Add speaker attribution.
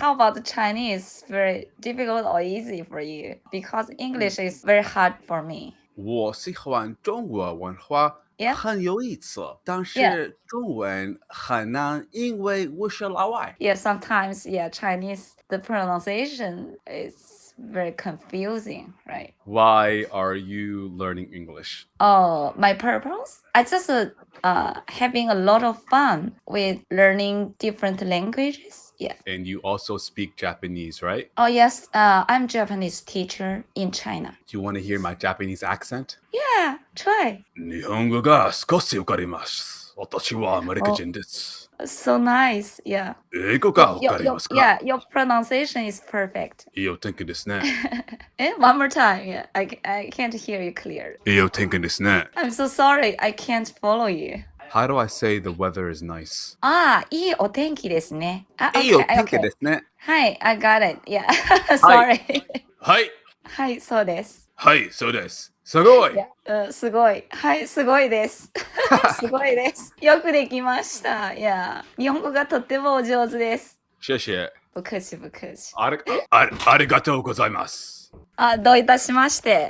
Speaker 1: How about the Chinese? Very difficult or easy for you? Because English is very hard for me.
Speaker 2: 我喜欢中国文化
Speaker 1: Yeah.
Speaker 2: 很有意思，但是中文很难，因为我是老外。
Speaker 1: Yeah, sometimes, Chinese, the pronunciation is very confusing, right?
Speaker 2: Why are you learning English?
Speaker 1: Oh, my purpose? I just having a lot of fun with learning different languages. Yeah.
Speaker 2: And you also speak Japanese, right?
Speaker 1: Oh, yes. I'm Japanese teacher in China.
Speaker 2: Do you want to hear my Japanese accent?
Speaker 1: Yeah, try.
Speaker 2: 日本語が少しわかります。私はアメリカ人です。
Speaker 1: So nice. Yeah.
Speaker 2: 英語がわかりますか？
Speaker 1: Yeah, your pronunciation is perfect.
Speaker 2: いいお天気ですね。
Speaker 1: One more time. Yeah, I can't hear you clear.
Speaker 2: いいお天気ですね。
Speaker 1: I'm so sorry. I can't follow you.
Speaker 2: How do I say the weather is nice?
Speaker 1: いいお天気ですね。
Speaker 2: いいお天気ですね。
Speaker 1: はい、I got it. Yeah. Sorry.
Speaker 2: はい。
Speaker 1: はい、そうです。
Speaker 2: はい、そうです。すごい。
Speaker 1: すごい。はい、すごいです。すごいです。よくできました。いや、日本語がとってもお上手です。
Speaker 2: 谢谢。
Speaker 1: 不客气不客气。
Speaker 2: ありがとうございます。
Speaker 1: どういたしまして。